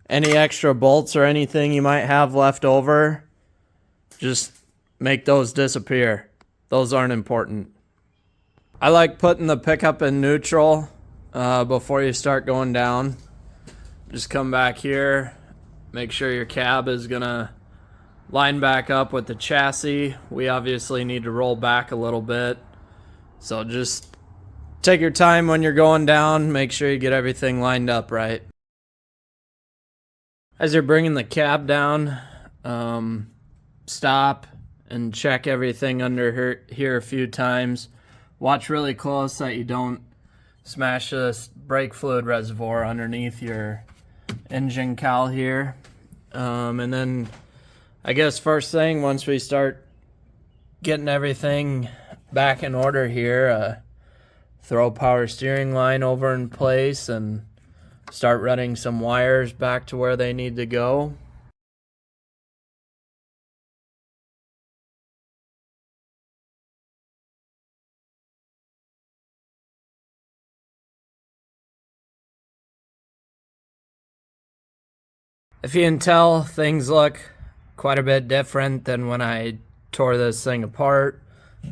Any extra bolts or anything you might have left over, just make those disappear. Those aren't important. I like putting the pickup in neutral before you start going down. Just come back here, make sure your cab is gonna line back up with the chassis. We obviously need to roll back a little bit, so just take your time when you're going down. Make sure you get everything lined up right. As you're bringing the cab down, stop and check everything under here a few times. Watch really close that you don't smash this brake fluid reservoir underneath your engine cowl here. And then I guess first thing, once we start getting everything back in order here, throw power steering line over in place and start running some wires back to where they need to go. If you can tell, things look quite a bit different than when I tore this thing apart.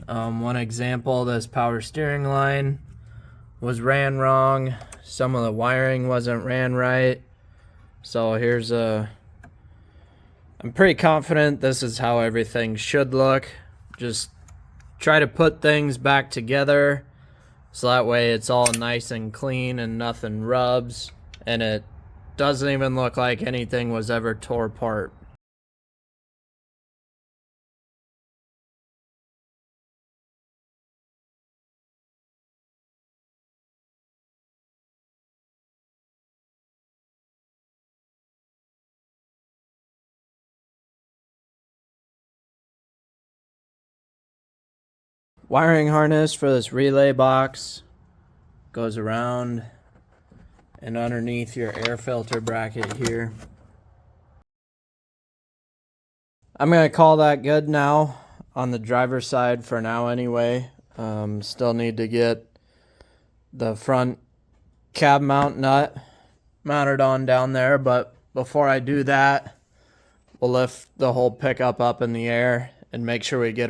One example, this power steering line was ran wrong. Some of the wiring wasn't ran right. So here's I'm pretty confident this is how everything should look. Just try to put things back together so that way it's all nice and clean and nothing rubs, and it doesn't even look like anything was ever tore apart. Wiring harness for this relay box goes around and underneath your air filter bracket here. I'm going to call that good now on the driver's side for now anyway. Still need to get the front cab mount nut mounted on down there, but before I do that, we'll lift the whole pickup up in the air and make sure we get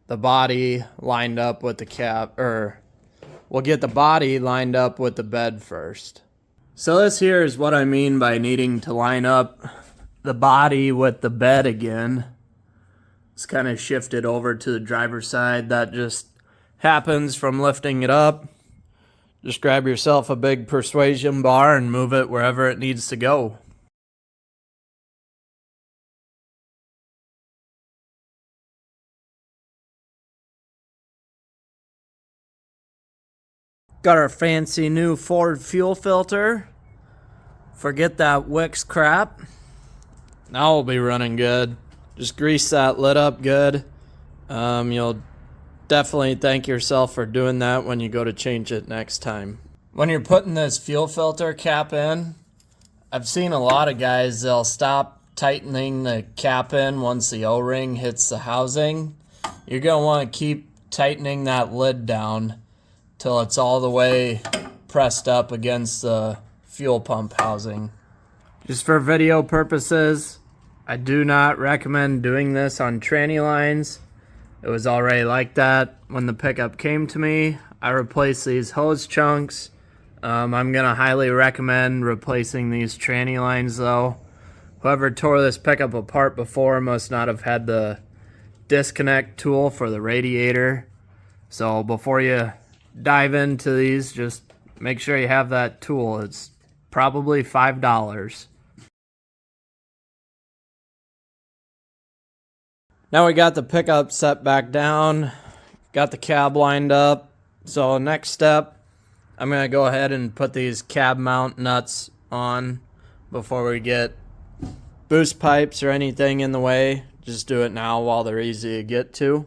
the body lined up with the cab, or we'll get the body lined up with the bed first. So this here is what I mean by needing to line up the body with the bed again. It's kind of shifted over to the driver's side. That just happens from lifting it up. Just grab yourself a big persuasion bar and move it wherever it needs to go. Got our fancy new Ford fuel filter. Forget that Wix crap. Now we'll be running good. Just grease that lid up good. You'll definitely thank yourself for doing that when you go to change it next time. When you're putting this fuel filter cap in, I've seen a lot of guys, they'll stop tightening the cap in once the O-ring hits the housing. You're going to want to keep tightening that lid down till it's all the way pressed up against the fuel pump housing. Just for video purposes, I do not recommend doing this on tranny lines. It was already like that when the pickup came to me. I replaced these hose chunks. I'm going to highly recommend replacing these tranny lines though. Whoever tore this pickup apart before must not have had the disconnect tool for the radiator. So before you dive into these, just make sure you have that tool. It's probably $5. Now we got the pickup set back down, got the cab lined up. So next step, I'm going to go ahead and put these cab mount nuts on before we get boost pipes or anything in the way. Just do it now while they're easy to get to.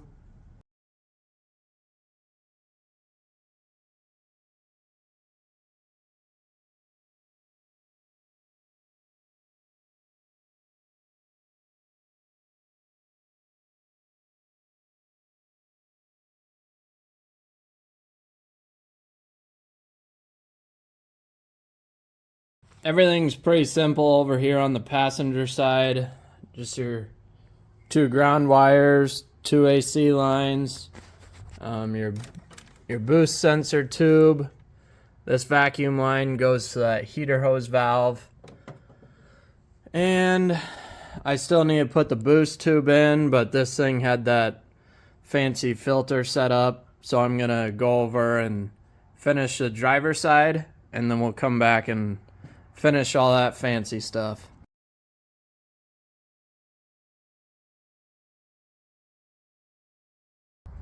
Everything's pretty simple over here on the passenger side. Just your 2 ground wires, 2 AC lines, your boost sensor tube. This vacuum line goes to that heater hose valve. And I still need to put the boost tube in, but this thing had that fancy filter set up. So I'm gonna go over and finish the driver side, and then we'll come back and finish all that fancy stuff.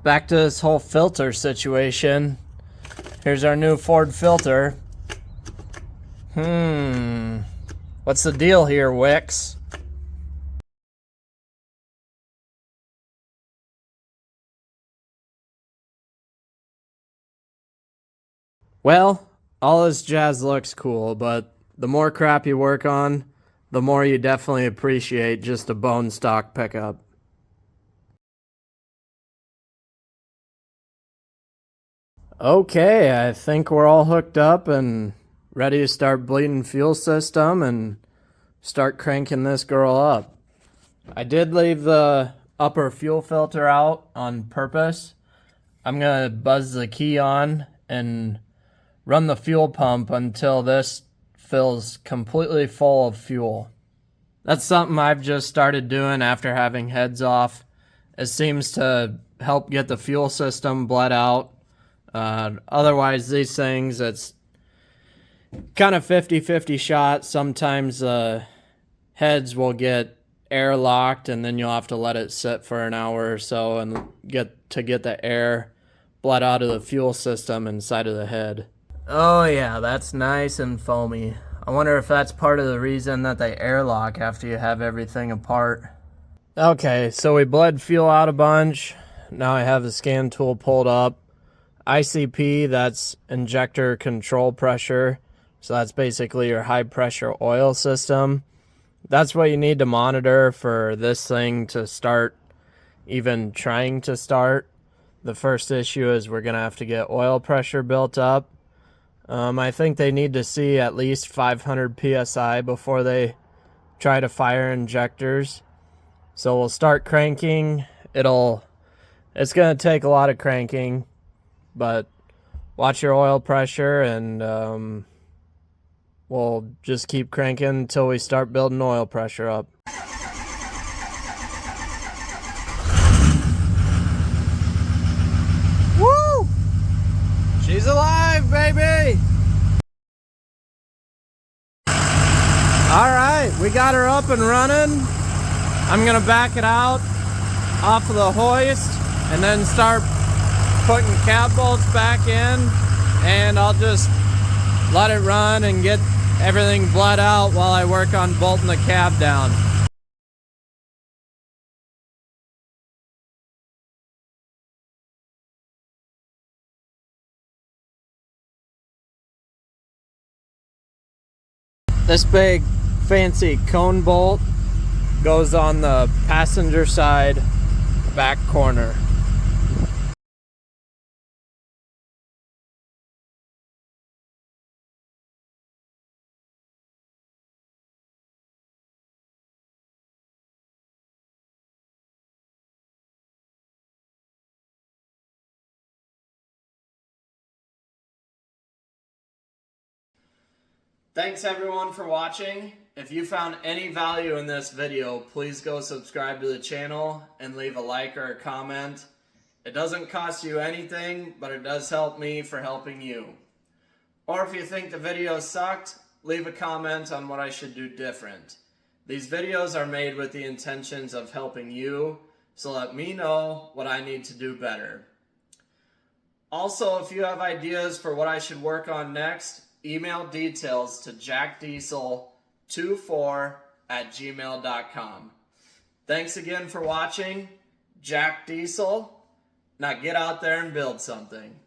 Back to this whole filter situation. Here's our new Ford filter. What's the deal here, Wix? Well, all this jazz looks cool, but the more crap you work on, the more you definitely appreciate just a bone stock pickup. Okay, I think we're all hooked up and ready to start bleeding fuel system and start cranking this girl up. I did leave the upper fuel filter out on purpose. I'm gonna buzz the key on and run the fuel pump until this fills completely full of fuel. That's something I've just started doing after having heads off. It seems to help get the fuel system bled out. Otherwise, these things, it's kind of 50-50 shot. Sometimes heads will get airlocked, and then you'll have to let it sit for an hour or so and get the air bled out of the fuel system inside of the head. Oh yeah, that's nice and foamy. I wonder if that's part of the reason that they airlock after you have everything apart. Okay, so we bled fuel out a bunch. Now I have the scan tool pulled up. ICP, that's injector control pressure. So that's basically your high pressure oil system. That's what you need to monitor for this thing to start even trying to start. The first issue is we're gonna have to get oil pressure built up. I think they need to see at least 500 PSI before they try to fire injectors. So we'll start cranking. It's gonna take a lot of cranking, but watch your oil pressure, and we'll just keep cranking until we start building oil pressure up. Woo! She's alive, baby! Alright, we got her up and running. I'm gonna back it out off of the hoist and then start putting cab bolts back in, and I'll just let it run and get everything bled out while I work on bolting the cab down. This big fancy cone bolt goes on the passenger side back corner. Thanks everyone for watching. If you found any value in this video, please go subscribe to the channel and leave a like or a comment. It doesn't cost you anything, but it does help me for helping you. Or if you think the video sucked, leave a comment on what I should do different. These videos are made with the intentions of helping you, so let me know what I need to do better. Also, if you have ideas for what I should work on next, email details to jackdiesel24@gmail.com. Thanks again for watching. Jack Diesel. Now get out there and build something.